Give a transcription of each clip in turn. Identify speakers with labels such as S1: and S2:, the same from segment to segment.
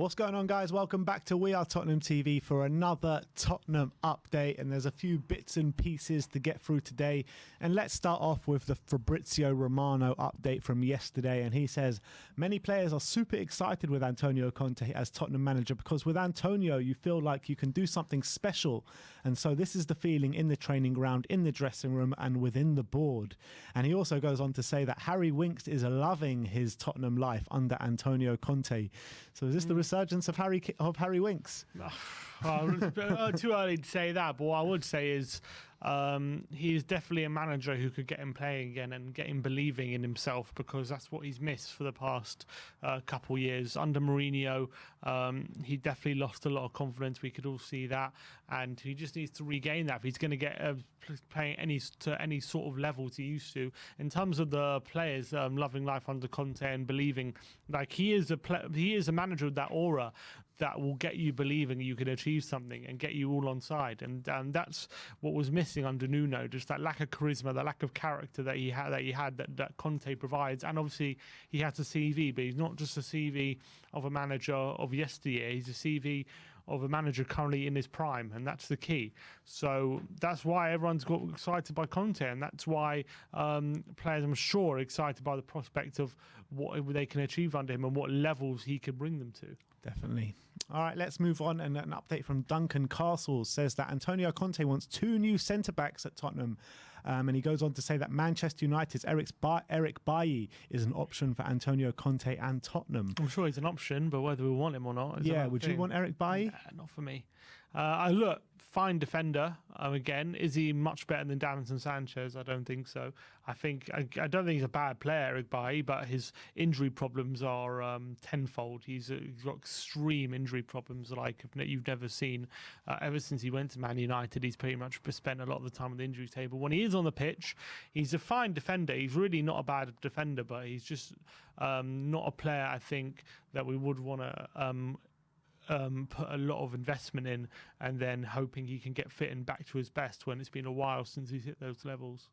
S1: What's going on, guys? Welcome back to We Are Tottenham TV for another Tottenham update. And there's a few bits and pieces to get through today. And let's start off with the Fabrizio Romano update from yesterday. And he says, many players are super excited with Antonio Conte as Tottenham manager because with Antonio, you feel like you can do something special. And so this is the feeling in the training ground, in the dressing room and within the board. And he also goes on to say that Harry Winks is loving his Tottenham life under Antonio Conte. So is this the resurgence of Harry Winks?
S2: Well, too early to say that, but what I would say is he is definitely a manager who could get him playing again and get him believing in himself, because that's what he's missed for the past couple years. Under Mourinho, he definitely lost a lot of confidence. We could all see that, and he just needs to regain that if he's going to get playing to any sort of level he used to. In terms of the players loving life under Conte and believing, like he is a manager with that aura that will get you believing you can achieve something and get you all on side, and that's what was missing under Nuno, just that lack of charisma, that lack of character that he had that Conte provides. And obviously he has a CV, but he's not just a CV of a manager of yesteryear, he's a CV of a manager currently in his prime, and that's the key. So that's why everyone's got excited by Conte, and that's why players, I'm sure, are excited by the prospect of what they can achieve under him and what levels he could bring them to.
S1: Definitely. All right, let's move on. And an update from Duncan Castles says that Antonio Conte wants 2 new centre-backs at Tottenham. And he goes on to say that Manchester United's Eric Bailly is an option for Antonio Conte and Tottenham.
S2: I'm sure he's an option, but whether we want him or not is
S1: would you want Eric Bailly?
S2: Nah, not for me. Look, fine defender. Again, is he much better than Davinson Sanchez? I don't think so. I don't think he's a bad player, Eric Bailly, but his injury problems are tenfold. He's got extreme injury problems like you've never seen. Ever since he went to Man United, he's pretty much spent a lot of the time on the injury table. When he is on the pitch, he's a fine defender. He's really not a bad defender, but he's just not a player, I think, that we would want to put a lot of investment in and then hoping he can get fit and back to his best when it's been a while since he's hit those levels.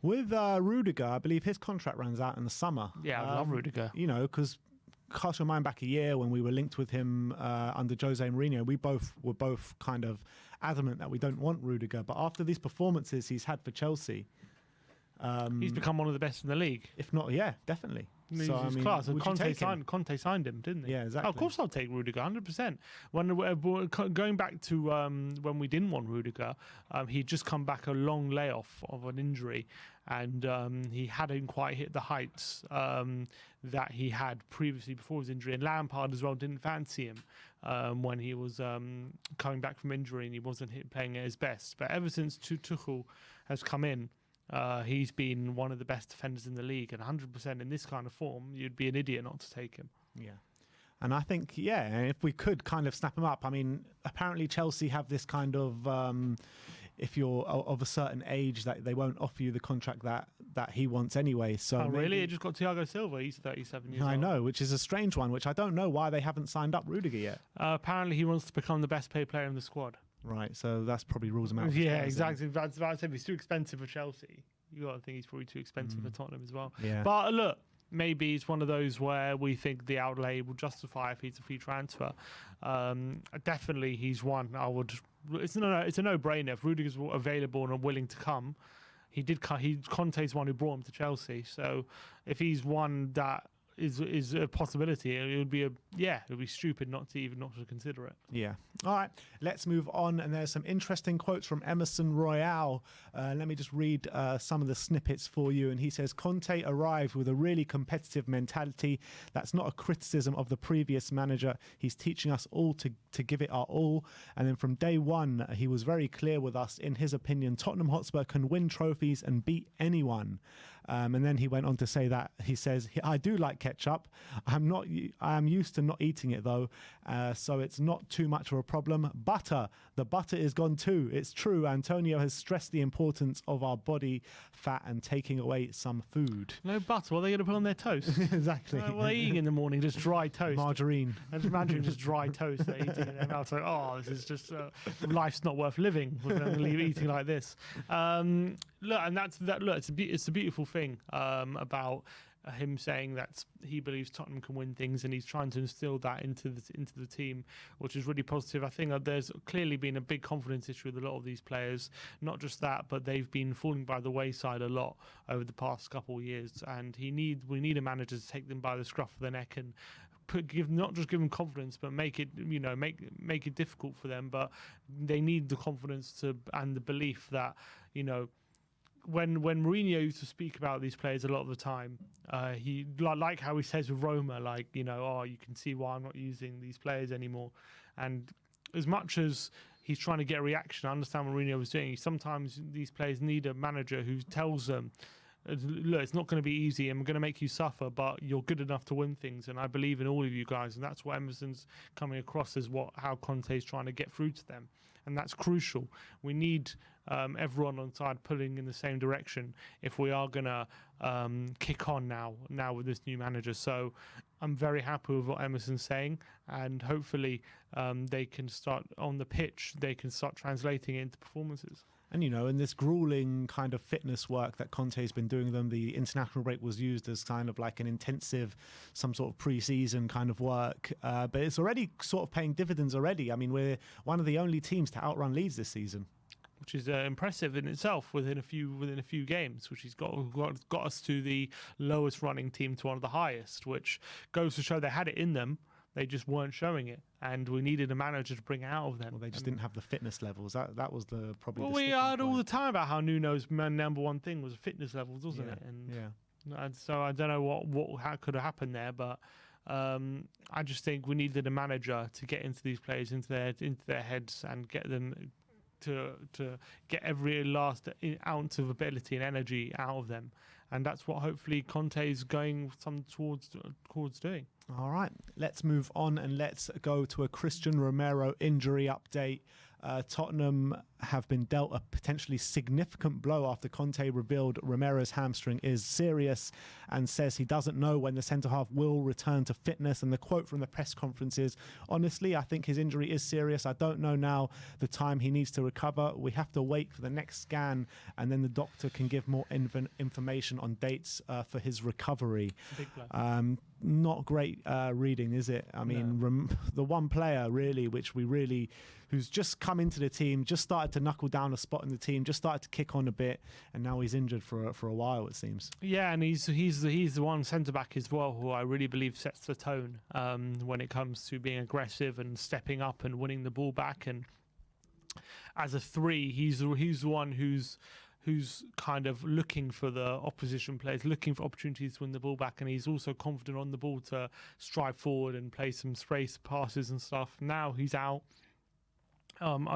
S1: With Rudiger, I believe his contract runs out in the summer.
S2: Yeah, I love Rudiger.
S1: You know, because cast your mind back a year when we were linked with him under Jose Mourinho, we were both kind of adamant that we don't want Rudiger. But after these performances he's had for Chelsea,
S2: he's become one of the best in the league.
S1: If not, yeah, definitely.
S2: He's class. And Conte signed him, didn't he?
S1: Yeah, exactly.
S2: Oh, of course I'll take Rudiger, 100%. Going back to when we didn't want Rudiger, he'd just come back a long layoff of an injury, and he hadn't quite hit the heights that he had previously before his injury. And Lampard as well didn't fancy him when he was coming back from injury and he wasn't playing at his best. But ever since Tuchel has come in, he's been one of the best defenders in the league, and 100% in this kind of form, you'd be an idiot not to take him.
S1: Yeah. And I think, if we could kind of snap him up. I mean, apparently Chelsea have this kind of, if you're of a certain age, that they won't offer you the contract that he wants anyway. So
S2: really? It just got Thiago Silva. He's 37 years old.
S1: I know, which is a strange one, which I don't know why they haven't signed up Rudiger yet.
S2: Apparently he wants to become the best paid player in the squad.
S1: Right, so that's probably rules him out.
S2: Yeah, exactly. That's what I said. He's too expensive for Chelsea. You got to think he's probably too expensive for Tottenham as well.
S1: Yeah.
S2: But look, maybe it's one of those where we think the outlay will justify if he's a free transfer. Definitely, he's one. It's a no-brainer. If Rudiger's available and willing to come, Conte's one who brought him to Chelsea. So if he's one that is a possibility, it would be stupid not to consider it.
S1: Yeah. All right, let's move on. And there's some interesting quotes from Emerson Royale. Let me just read some of the snippets for you. And he says, Conte arrived with a really competitive mentality. That's not a criticism of the previous manager. He's teaching us all to give it our all. And then from day one, he was very clear with us. In his opinion, Tottenham Hotspur can win trophies and beat anyone. And then he went on to say that, he says, I do like ketchup. I am used to not eating it though, so it's not too much of a problem. Butter, the butter is gone too. It's true, Antonio has stressed the importance of our body fat and taking away some food.
S2: No butter, what are they going to put on their toast?
S1: Exactly.
S2: What are they eating in the morning? Just dry toast.
S1: Margarine.
S2: I just imagine just dry toast they're eating, and I was like, oh, this is just life's not worth living with eating like this. Look, and that's that. Look, it's a beautiful thing about him saying that he believes Tottenham can win things, and he's trying to instill that into the team, which is really positive. I think that there's clearly been a big confidence issue with a lot of these players. Not just that, but they've been falling by the wayside a lot over the past couple of years, and we need a manager to take them by the scruff of the neck and not just give them confidence, but make it make it difficult for them. But they need the confidence and the belief that, when Mourinho used to speak about these players a lot of the time, he like how he says with Roma, oh, you can see why I'm not using these players anymore. And as much as he's trying to get a reaction, I understand what Mourinho was doing. Sometimes these players need a manager who tells them, look, it's not going to be easy and we're going to make you suffer, but you're good enough to win things, and I believe in all of you guys. And that's what Emerson's coming across as how Conte is trying to get through to them, and that's crucial. We need everyone on side pulling in the same direction if we are going to kick on now with this new manager. So I'm very happy with what Emerson's saying, and hopefully they can start on the pitch, they can start translating it into performances.
S1: And, in this grueling kind of fitness work that Conte's been doing them, the international break was used as kind of like an intensive, some sort of pre-season kind of work. But it's already sort of paying dividends already. I mean, we're one of the only teams to outrun Leeds this season,
S2: which is impressive in itself within a few games, which has got us to the lowest running team to one of the highest, which goes to show they had it in them. They just weren't showing it, and we needed a manager to bring it out of them.
S1: Well, they just didn't have the fitness levels. That was probably.
S2: Well,
S1: the
S2: we heard all the time about how Nuno's number one thing was fitness levels, wasn't it? And so I don't know how could have happened there, but I just think we needed a manager to get into these players, into their heads, and get them to get every last ounce of ability and energy out of them. And that's what hopefully Conte is going towards doing.
S1: All right, let's move on and let's go to a Christian Romero injury update. Tottenham have been dealt a potentially significant blow after Conte revealed Romero's hamstring is serious and says he doesn't know when the centre-half will return to fitness. And the quote from the press conference is, honestly, I think his injury is serious. I don't know now the time he needs to recover. We have to wait for the next scan, and then the doctor can give more information on dates for his recovery.
S2: Big blow.
S1: Not great reading, is it? I mean, the one player really, who's just come into the team, just started to knuckle down a spot in the team, just started to kick on a bit, and now he's injured for a while, it seems.
S2: Yeah, and he's the one centre back as well who I really believe sets the tone when it comes to being aggressive and stepping up and winning the ball back. And as a three, he's the one who's kind of looking for the opposition players, looking for opportunities to win the ball back, and he's also confident on the ball to stride forward and play some space passes and stuff. Now he's out.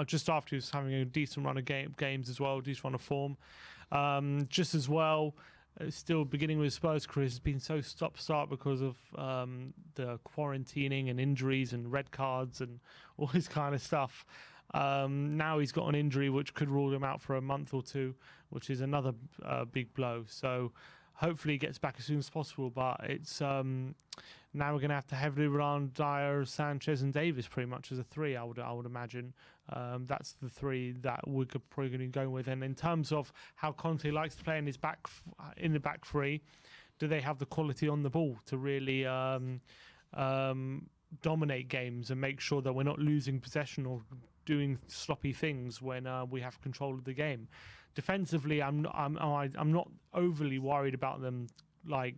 S2: Just after he was having a decent run of games as well, decent run of form. Just as well, still beginning with Spurs' career has been so stop-start because of the quarantining and injuries and red cards and all this kind of stuff. Now he's got an injury which could rule him out for a month or two, which is another big blow. So hopefully he gets back as soon as possible, but it's now we're going to have to heavily rely on Dyer, Sanchez and Davis pretty much as a three, I would imagine. That's the three that we're probably going to be going with. And in terms of how Conte likes to play in the back three, do they have the quality on the ball to really dominate games and make sure that we're not losing possession or doing sloppy things when we have control of the game? Defensively, I'm not overly worried about them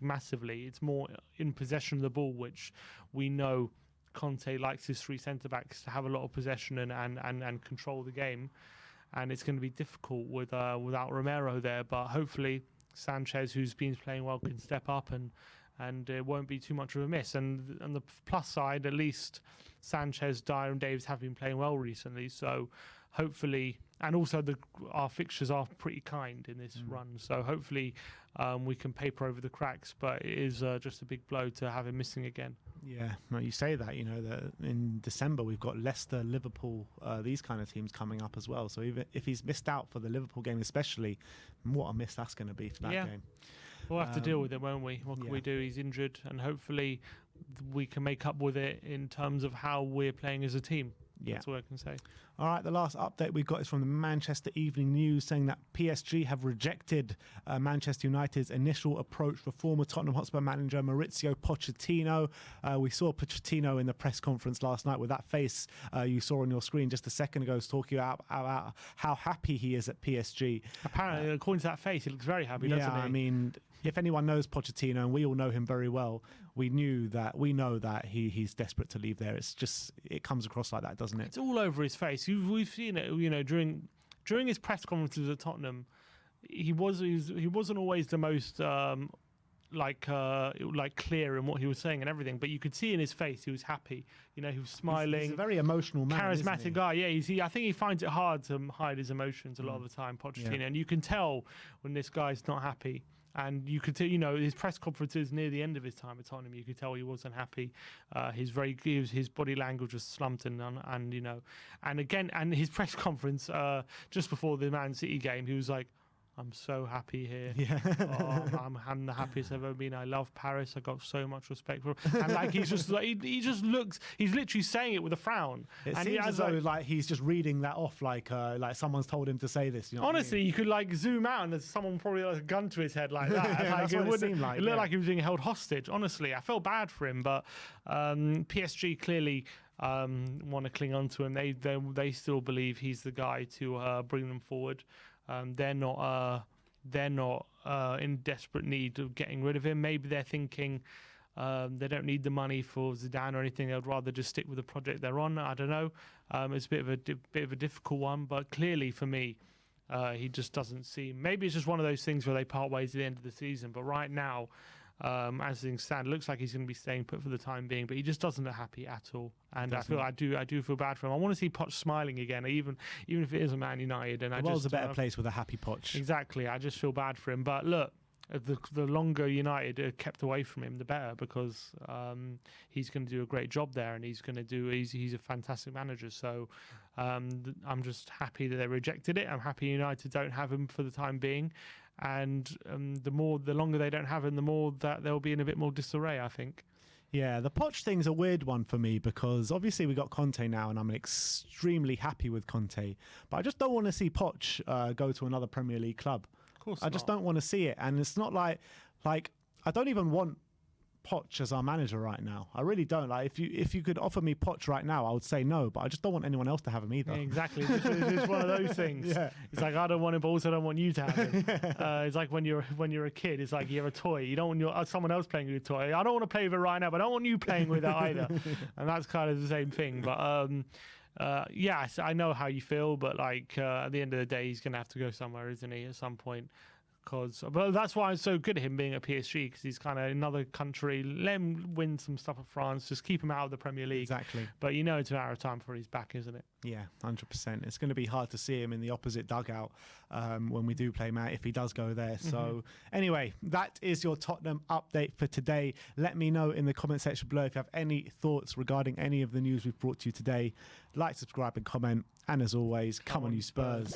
S2: massively. It's more in possession of the ball, which we know Conte likes his three centre backs to have a lot of possession and control the game, and it's going to be difficult without Romero there. But hopefully Sanchez, who's been playing well, can step up and it won't be too much of a miss. And on the plus side, at least Sanchez, Dyer and Davis have been playing well recently, so hopefully, and also our fixtures are pretty kind in this run, so hopefully we can paper over the cracks, but it is just a big blow to have him missing again.
S1: Yeah, no, you say that, that in December we've got Leicester, Liverpool, these kind of teams coming up as well, so even if he's missed out for the Liverpool game especially, what a miss that's going to be for that game.
S2: We'll have to deal with it, won't we? What can we do? He's injured, and hopefully we can make up with it in terms of how we're playing as a team.
S1: Yeah.
S2: That's all I can say.
S1: All right, the last update we got is from the Manchester Evening News saying that PSG have rejected Manchester United's initial approach for former Tottenham Hotspur manager Maurizio Pochettino. We saw Pochettino in the press conference last night with that face you saw on your screen just a second ago, talking about how happy he is at PSG.
S2: Apparently, according to that face, he looks very happy, doesn't he?
S1: I mean, if anyone knows Pochettino, and we all know him very well, we know that he's desperate to leave there. It's just, it comes across like that, doesn't it?
S2: It's all over his face. We've seen it, during his press conferences at Tottenham. He wasn't always the most clear in what he was saying and everything, but you could see in his face he was happy. He was smiling.
S1: He's a very emotional man,
S2: charismatic guy. Yeah, I think he finds it hard to hide his emotions a lot of the time, Pochettino, and you can tell when this guy's not happy. And you could tell, his press conferences near the end of his time at Tottenham, you could tell he wasn't happy. His body language was slumped, and his press conference just before the Man City game, he was like, "I'm so happy here.
S1: Yeah.
S2: I'm the happiest I've ever been. I love Paris. I got so much respect for him." And he's just like he just looks. He's literally saying it with a frown.
S1: It seems as though he's just reading that off, like someone's told him to say this.
S2: Honestly, you could zoom out and there's someone probably a gun to his head like that.
S1: That's what it seemed like.
S2: It looked like he was being held hostage. Honestly, I felt bad for him, but PSG clearly want to cling on to him. They still believe he's the guy to bring them forward. They're not in desperate need of getting rid of him. Maybe they're thinking they don't need the money for Zidane or anything. They'd rather just stick with the project they're on. I don't know. It's a bit of a difficult one, but clearly for me, he just doesn't seem. Maybe it's just one of those things where they part ways at the end of the season. But right now, as things stand, it looks like he's going to be staying put for the time being, but he just doesn't look happy at all. And I do feel bad for him. I want to see Poch smiling again, even if it is a Man United. And
S1: the world's a better place with a happy Poch.
S2: Exactly. I just feel bad for him. But look, the longer United are kept away from him, the better, because he's going to do a great job there, and he's a fantastic manager. So I'm just happy that they rejected it. I'm happy United don't have him for the time being. And the longer they don't have him, the more that they'll be in a bit more disarray, I think.
S1: Yeah, the Poch thing's a weird one for me, because obviously we got Conte now, and I'm extremely happy with Conte. But I just don't want to see Poch go to another Premier League club.
S2: Of course
S1: I just don't want to see it. And it's not like I don't even want Poch as our manager right now. I really don't. If you could offer me Poch right now, I would say no, but I just don't want anyone else to have him either.
S2: Yeah, exactly. It's one of those things. Yeah. It's like, I don't want him, but also I don't want you to have him. It's like when you're a kid, it's like you have a toy. You don't want someone else playing with your toy. I don't want to play with it right now, but I don't want you playing with it either. And that's kind of the same thing. But yes, I know how you feel, but at the end of the day, he's going to have to go somewhere, isn't he, at some point? But that's why I'm so good at him being at PSG, because he's kind of another country. Let him win some stuff at France. Just keep him out of the Premier League.
S1: Exactly.
S2: But it's a matter of time before he's back, isn't it?
S1: Yeah, 100%. It's going to be hard to see him in the opposite dugout when we do play Matt, if he does go there. So anyway, that is your Tottenham update for today. Let me know in the comment section below if you have any thoughts regarding any of the news we've brought to you today. Like, subscribe and comment. And as always, come on you Spurs.